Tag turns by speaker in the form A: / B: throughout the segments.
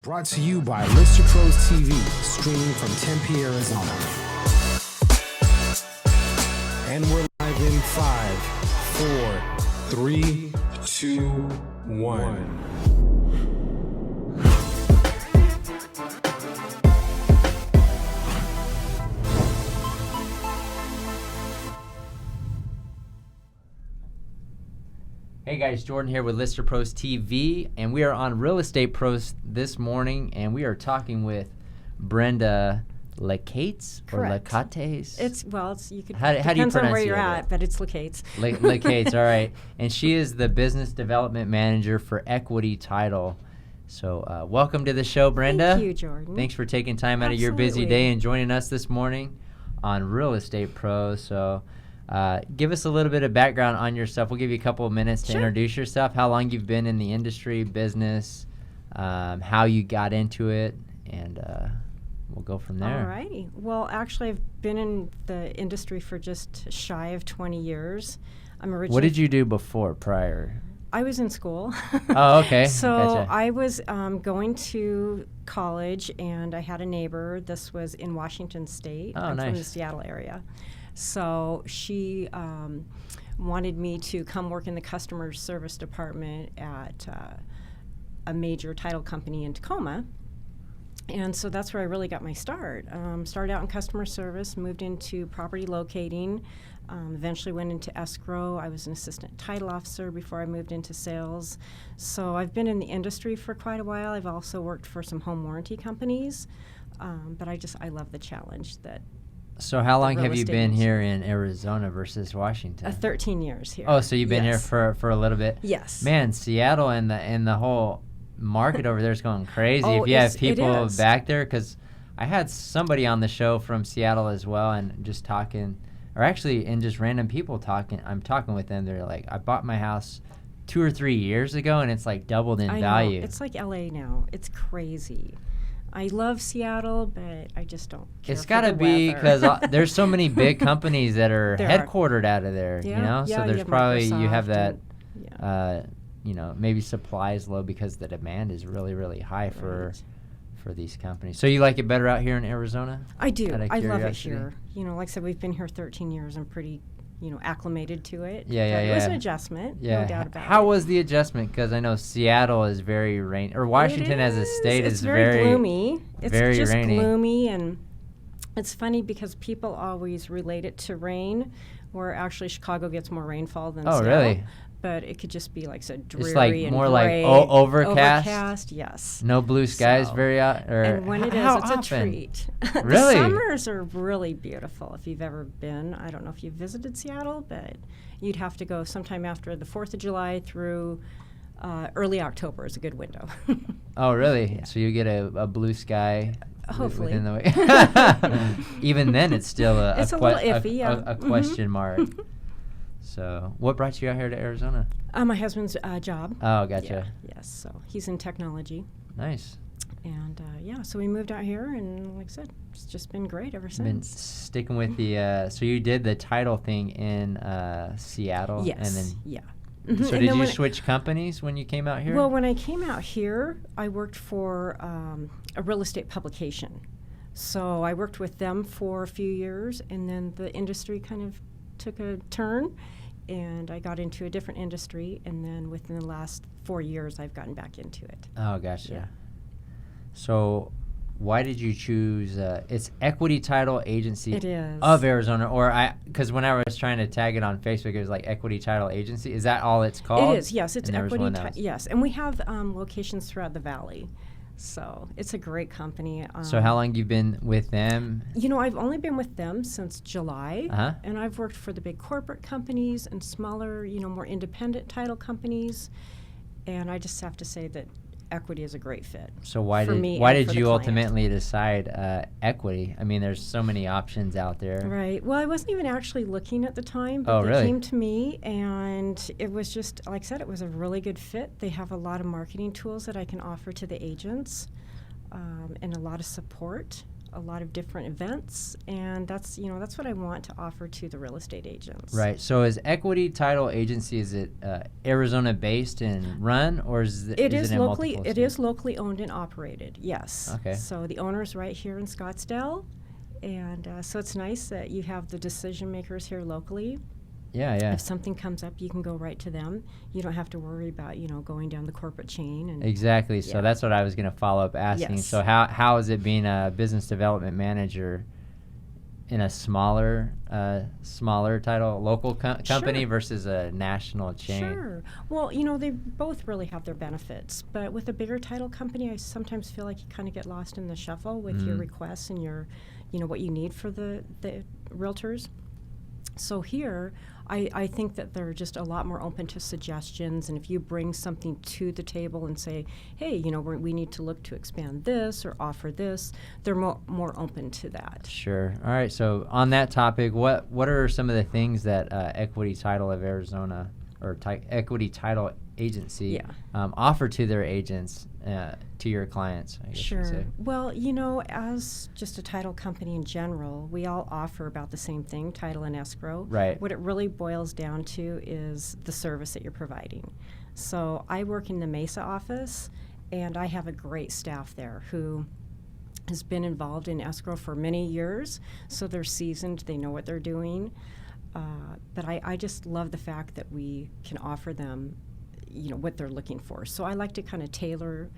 A: Brought to you by Lister Pros TV, streaming from Tempe, Arizona. And we're live in 5, 4, 3, 2, 1.
B: Hey guys, Jordan here with Lister Pros TV, and we are on Real Estate Pros this morning, and we are talking with Brenda LeCates or LeCates.
C: It's you could.
B: How do you
C: depends on where
B: pronounce
C: you're
B: it?
C: at, but it's LeCates.
B: LeCates, all right. And she is the business development manager for Equity Title. So welcome to the show, Brenda.
C: Thank you, Jordan.
B: Thanks for taking time out of your busy day and joining us this morning on Real Estate Pros. So give us a little bit of background on yourself. We'll give you a couple of minutes to introduce yourself, how long you've been in the industry, business, how you got into it, and we'll go from there.
C: All righty. Well, actually, I've been in the industry for just shy of 20 years. I'm originally.
B: What did you do before, prior?
C: I was in school.
B: Oh, okay.
C: So
B: Gotcha.
C: I was going to college, and I had a neighbor. This was in Washington State.
B: Oh,
C: I'm
B: nice.
C: from the Seattle area. So she wanted me to come work in the customer service department at a major title company in Tacoma. And so that's where I really got my start. Started out in customer service, moved into property locating, eventually went into escrow. I was an assistant title officer before I moved into sales. So I've been in the industry for quite a while. I've also worked for some home warranty companies, but I love the challenge that.
B: So how long have you been
C: industry.
B: here in Arizona versus Washington?
C: 13 years here.
B: Oh, so you've been
C: Yes.
B: here for a little bit?
C: Yes.
B: Man, Seattle and the whole market over there is going crazy.
C: Oh,
B: if you have
C: it
B: people
C: is.
B: back there, because I had somebody on the show from Seattle as well, and just talking, or actually, and just random people talking. I'm talking with them. They're like, I bought my house 2 or 3 years ago, and it's like doubled in
C: I
B: value.
C: know. It's like LA now. It's crazy. I love Seattle, but I just don't care
B: It's
C: for
B: got to
C: the
B: be
C: weather.
B: because there's so many big companies that are
C: There are.
B: headquartered out of there, you
C: Yeah,
B: know?
C: yeah,
B: So
C: you
B: there's
C: have
B: probably, you have
C: Microsoft
B: that,
C: and-
B: maybe supply is low because the demand is really, really high for
C: Right.
B: these companies. So you like it better out here in Arizona?
C: I do.
B: Out of
C: I love it
B: curiosity?
C: here. Like I said, we've been here 13 years. I'm pretty, acclimated to it.
B: Yeah,
C: But
B: yeah,
C: It was
B: yeah.
C: an adjustment,
B: Yeah.
C: no doubt about it.
B: How was the adjustment? Because I know Seattle is very rainy, or Washington as a state
C: It's
B: is
C: very gloomy. It's
B: very
C: just
B: rainy.
C: gloomy, and it's funny because people always relate it to rain, where actually Chicago gets more rainfall than
B: Oh,
C: Seattle.
B: really?
C: But it could just be like so dreary
B: It's like
C: and
B: more like
C: gray.
B: overcast?
C: Overcast, yes.
B: No blue skies
C: So-
B: very out? Or
C: And when it is,
B: how
C: it's
B: often?
C: a treat.
B: Really?
C: The summers are really beautiful if you've ever been. I don't know if you've visited Seattle, but you'd have to go sometime after the 4th of July through early October is a good window.
B: Oh, really?
C: Yeah.
B: So you get a blue sky
C: Hopefully.
B: within the week. Even then, it's still
C: It's a little iffy, yeah.
B: a question mark. So what brought you out here to Arizona?
C: My husband's job.
B: Oh, gotcha.
C: Yeah, yes, so he's in technology.
B: Nice.
C: And so we moved out here, and like I said, it's just been great ever
B: Been
C: since.
B: sticking with the, so you did the title thing in Seattle?
C: Yes,
B: And then,
C: yeah.
B: so
C: And
B: did
C: then
B: you
C: when
B: switch companies when you came out here?
C: Well, when I came out here, I worked for a real estate publication. So I worked with them for a few years, and then the industry kind of took a turn, and I got into a different industry, and then within the last 4 years, I've gotten back into it.
B: Oh, gotcha.
C: Yeah.
B: So why did you choose, it's Equity Title Agency
C: It is.
B: of Arizona, or because when I was trying to tag it on Facebook, it was like Equity Title Agency. Is that all it's called?
C: It is, yes. It's
B: And there was
C: Equity
B: one else.
C: Yes, and we have locations throughout the valley. So it's a great company.
B: So how long you been with them?
C: I've only been with them since July,
B: Uh-huh.
C: and I've worked for the big corporate companies and smaller, more independent title companies, and I just have to say that Equity is a great fit.
B: So why
C: for
B: did
C: me
B: why
C: and
B: did
C: for the
B: you
C: client.
B: ultimately decide Equity? I mean, there's so many options out there.
C: Right. Well, I wasn't even actually looking at the time, but
B: Oh,
C: they
B: really?
C: came to me, and it was just, like I said, it was a really good fit. They have a lot of marketing tools that I can offer to the agents, and a lot of support. a lot of different events, and that's what I want to offer to the real estate agents.
B: Right. So is Equity Title Agency, is it Arizona based and run, or is it in
C: locally
B: multiple
C: it is
B: states?
C: locally owned and operated. Yes.
B: Okay.
C: So the owner's right here in Scottsdale, and so it's nice that you have the decision makers here locally.
B: Yeah.
C: If something comes up, you can go right to them. You don't have to worry about, going down the corporate chain. And
B: Exactly. So
C: Yeah.
B: that's what I was going to follow up asking.
C: Yes.
B: So how is it being a business development manager in a smaller title local company
C: Sure.
B: versus a national chain?
C: Sure. Well, they both really have their benefits, but with a bigger title company, I sometimes feel like you kind of get lost in the shuffle with your requests and your, what you need for the realtors. So here, I think that they're just a lot more open to suggestions, and if you bring something to the table and say, hey, we need to look to expand this or offer this, they're more open to that.
B: Sure. All right. So on that topic, what are some of the things that Equity Title of Arizona or Equity Title Agency offer to their agents, to your clients, I guess you could say?
C: Sure. Well, as just a title company in general, we all offer about the same thing, title and escrow.
B: Right.
C: What it really boils down to is the service that you're providing. So I work in the Mesa office, and I have a great staff there who has been involved in escrow for many years, so they're seasoned, they know what they're doing. But I just love the fact that we can offer them what they're looking for. So I like to kind of tailor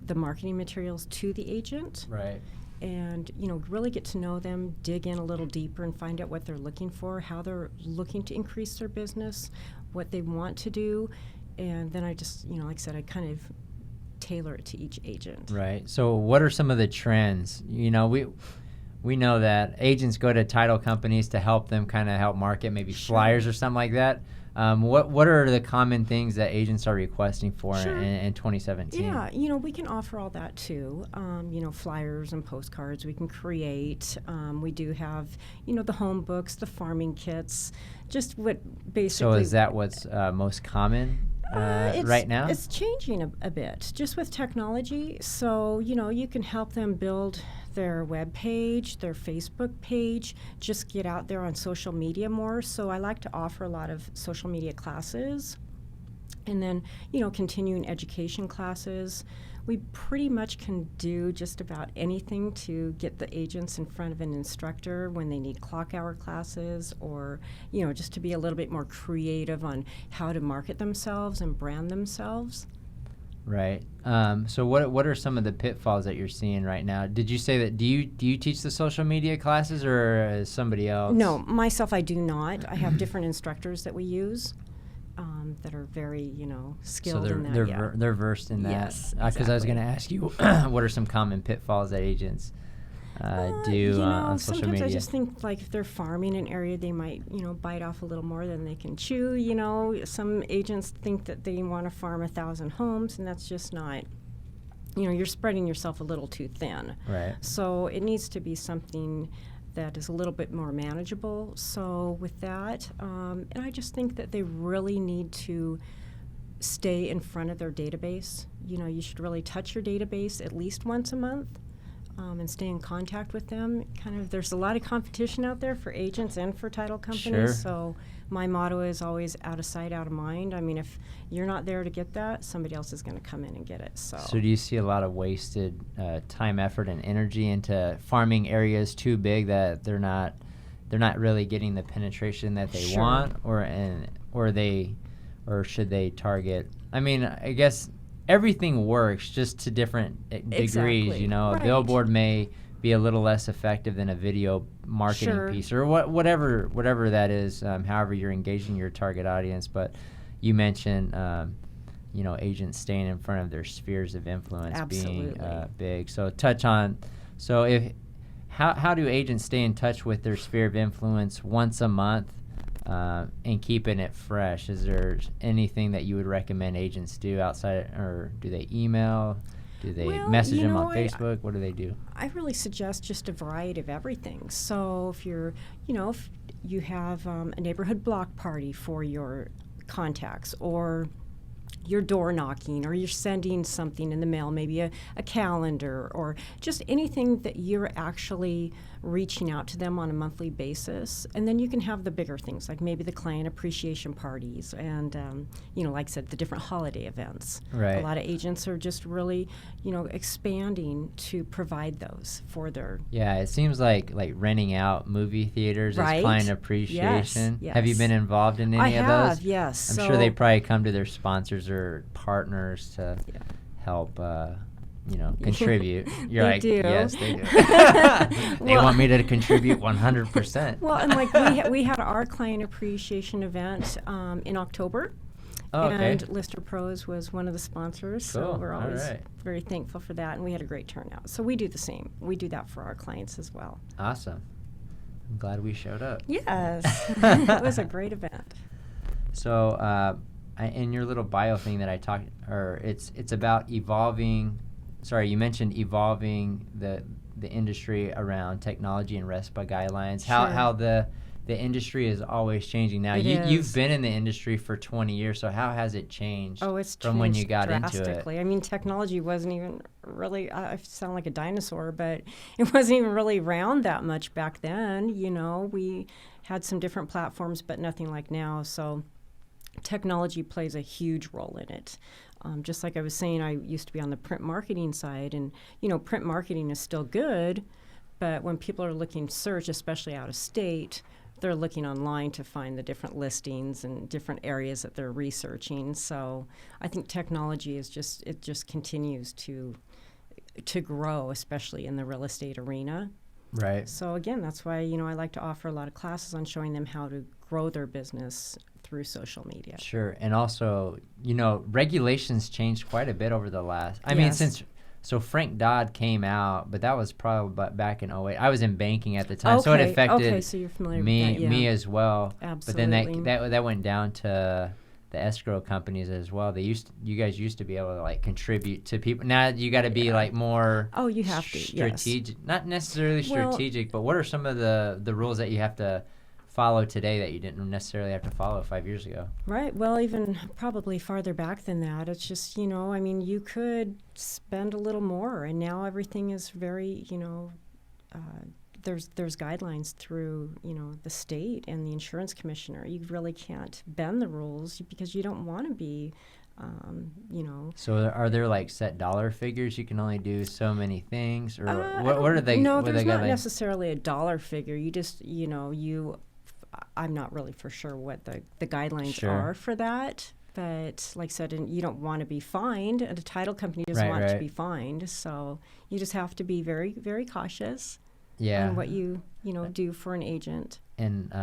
C: the marketing materials to the agent.
B: Right.
C: And really get to know them, dig in a little deeper and find out what they're looking for, how they're looking to increase their business, what they want to do. And then I just, like I said, I kind of tailor it to each agent.
B: Right. So what are some of the trends? We know that agents go to title companies to help them kind of help market, maybe flyers or something like that. What are the common things that agents are requesting for in 2017?
C: Yeah, we can offer all that too. Flyers and postcards we can create. We do have, the home books, the farming kits, just what basically.
B: So is that what's most common right now?
C: It's changing a bit, just with technology. So, you can help them build their web page, their Facebook page, just get out there on social media more. So I like to offer a lot of social media classes, and then, continuing education classes. We pretty much can do just about anything to get the agents in front of an instructor when they need clock hour classes, or, just to be a little bit more creative on how to market themselves and brand themselves.
B: Right. So what are some of the pitfalls that you're seeing right now? Did you say that do you teach the social media classes, or is somebody else?
C: No, myself I do not. I have different instructors that we use that are very, skilled in that.
B: They're versed in that.
C: Yes,
B: Because I was
C: exactly.
B: going to ask you, what are some common pitfalls that agents do on social
C: sometimes
B: media?
C: I just think, like, if they're farming an area, they might, bite off a little more than they can chew. Some agents think that they want to farm 1,000 homes, and that's just not. You're spreading yourself a little too thin.
B: Right.
C: So it needs to be something that is a little bit more manageable. So with that, and I just think that they really need to stay in front of their database. You should really touch your database at least once a month. And stay in contact with them. There's a lot of competition out there for agents and for title companies.
B: Sure.
C: So my motto is always out of sight, out of mind. I mean, if you're not there to get that, somebody else is going to come in and get it. So
B: do you see a lot of wasted time, effort, and energy into farming areas too big that they're not really getting the penetration that they want, or should they target? I mean, I guess everything works, just to different degrees.
C: Exactly.
B: A
C: Right.
B: billboard may be a little less effective than a video marketing piece, or whatever that is. However you're engaging your target audience. But you mentioned, agents staying in front of their spheres of influence being big. So touch on. So how do agents stay in touch with their sphere of influence once a month? And keeping it fresh? Is there anything that you would recommend agents do outside, or do they email? Do they message them on Facebook? What do they do?
C: I really suggest just a variety of everything. So if you're, if you have a neighborhood block party for your contacts, or you're door knocking, or you're sending something in the mail, maybe a calendar, or just anything that you're actually reaching out to them on a monthly basis. And then you can have the bigger things, like maybe the client appreciation parties and, like I said, the different holiday events.
B: Right.
C: A lot of agents are just really, expanding to provide those for their...
B: Yeah, it seems like renting out movie theaters
C: Right.
B: is client appreciation.
C: Yes.
B: Have you been involved in any of those?
C: I have, yes.
B: I'm sure they probably come to their sponsors or partners to help, contribute. You're
C: They
B: like,
C: do.
B: yes, they do. They want me to contribute 100%.
C: Well, and we had our client appreciation event in October.
B: Oh, okay.
C: And Lister Pros was one of the sponsors, so
B: Cool.
C: we're
B: All
C: always
B: right.
C: very thankful for that, and we had a great turnout. So we do the same. We do that for our clients as well.
B: Awesome. I'm glad we showed up.
C: Yes. It was a great event.
B: So, in your little bio thing that I talked, or it's about evolving. Sorry, you mentioned evolving the industry around technology and RESPA guidelines.
C: Sure.
B: How the industry is always changing now.
C: It
B: You've
C: is.
B: been in the industry for 20 years, so how has it changed
C: Oh, it's
B: from when you
C: changed
B: got into it?
C: drastically. I mean, technology wasn't even really, I sound like a dinosaur, but it wasn't even really around that much back then. We had some different platforms, but nothing like now. So technology plays a huge role in it. Just like I was saying, I used to be on the print marketing side, and, print marketing is still good, but when people are looking search, especially out of state, they're looking online to find the different listings and different areas that they're researching. So I think technology just continues to grow, especially in the real estate arena.
B: Right.
C: So again, that's why, I like to offer a lot of classes on showing them how to grow their business through social media.
B: Sure. And also, regulations changed quite a bit over the last, I mean, so Frank Dodd came out, but that was probably back in 2008. I was in banking at the time, so it affected
C: so you're familiar
B: me,
C: with that,
B: me as well.
C: Absolutely.
B: But then that went down to the escrow companies as well. You guys used to be able to contribute to people. Now you got to be more.
C: Oh, you have to.
B: Strategic,
C: yes.
B: Not necessarily strategic, but what are some of the rules that you have to follow today that you didn't necessarily have to follow 5 years ago?
C: Right. Well, even probably farther back than that. It's just, you could spend a little more, and now everything is very, there's guidelines through, the state and the insurance commissioner. You really can't bend the rules because you don't want to be,
B: So are there set dollar figures? You can only do so many things, or what are they?
C: No, there's not necessarily a dollar figure. You just, I'm not really for sure what the guidelines are for that. But like I said, you don't want to be fined, and a title company doesn't want to be fined. So you just have to be very, very cautious on what you do for an agent.
B: And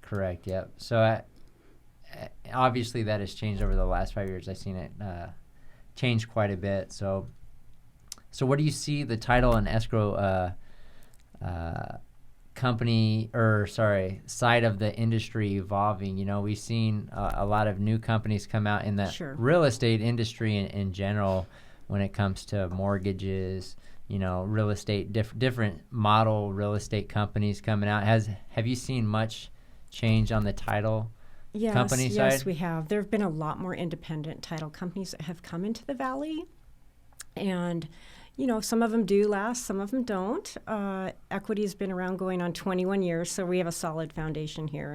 B: correct, yep. So obviously that has changed over the last 5 years. I've seen it change quite a bit. So what do you see the title and escrow side of the industry evolving? We've seen a lot of new companies come out in the real estate industry in general when it comes to mortgages, real estate, different model real estate companies coming out. Have you seen much change on the title company side?
C: Yes, we have. There have been a lot more independent title companies that have come into the Valley, and some of them do last, some of them don't. Equity has been around going on 21 years, so we have a solid foundation here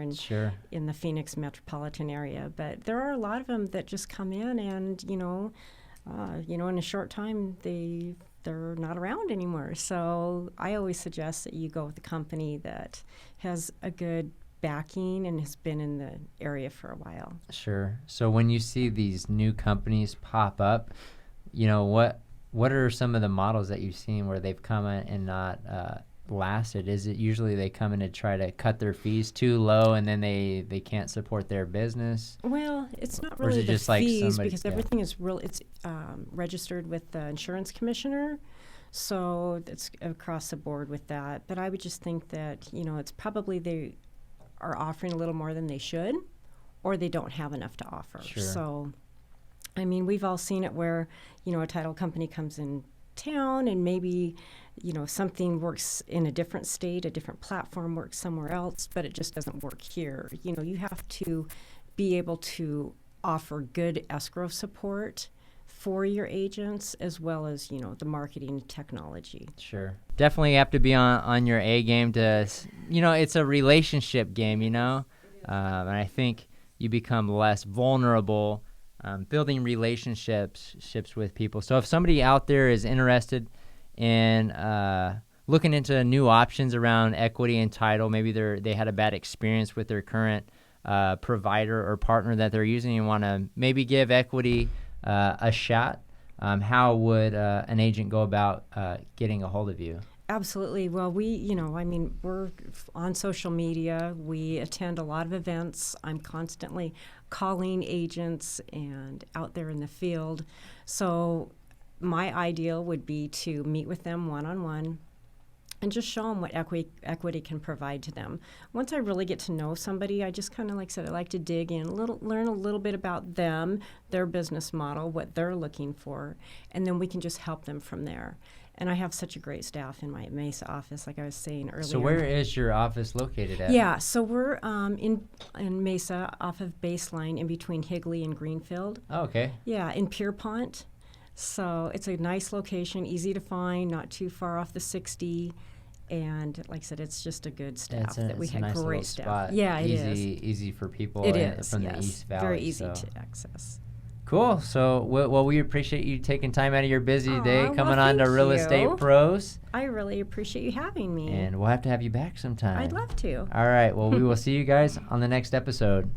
C: in the Phoenix metropolitan area. But there are a lot of them that just come in and, in a short time, they're not around anymore. So I always suggest that you go with a company that has a good backing and has been in the area for a while.
B: Sure. So when you see these new companies pop up, what are some of the models that you've seen where they've come in and not lasted? Is it usually they come in to try to cut their fees too low and then they can't support their business?
C: Well, it's not really the fees because everything is it's registered with the insurance commissioner, so it's across the board with that. But I would just think that it's probably they are offering a little more than they should, or they don't have enough to offer.
B: Sure.
C: So. I mean, we've all seen it where, a title company comes in town and maybe, something works in a different state, a different platform works somewhere else, but it just doesn't work here. You have to be able to offer good escrow support for your agents, as well as, the marketing technology.
B: Sure. Definitely have to be on your A game it's a relationship game, and I think you become less vulnerable building relationships with people. So if somebody out there is interested in looking into new options around equity and title, maybe they had a bad experience with their current provider or partner that they're using and want to maybe give equity a shot, how would an agent go about getting a hold of you?
C: Absolutely. Well, we're on social media. We attend a lot of events. I'm constantly calling agents and out there in the field. So my ideal would be to meet with them one-on-one and just show them what equity can provide to them. Once I really get to know somebody, I just kind of, like I said, I like to dig in, learn a little bit about them, their business model, what they're looking for, and then we can just help them from there. And I have such a great staff in my Mesa office, like I was saying earlier.
B: So where is your office located at?
C: Yeah, so we're in Mesa off of Baseline in between Higley and Greenfield.
B: Oh, okay.
C: Yeah, in Pierpont. So it's a nice location, easy to find, not too far off the 60. And like I said, it's just a good staff that we had.
B: Nice
C: great staff.
B: Spot.
C: Yeah, it is.
B: Easy for people
C: it is,
B: from
C: yes.
B: the East Valley.
C: Very easy to access.
B: Cool. So, we appreciate you taking time out of your busy day coming on to
C: thank
B: Real
C: you.
B: Estate Pros.
C: I really appreciate you having me.
B: And we'll have to have you back sometime.
C: I'd love to.
B: All right. Well, we will see you guys on the next episode.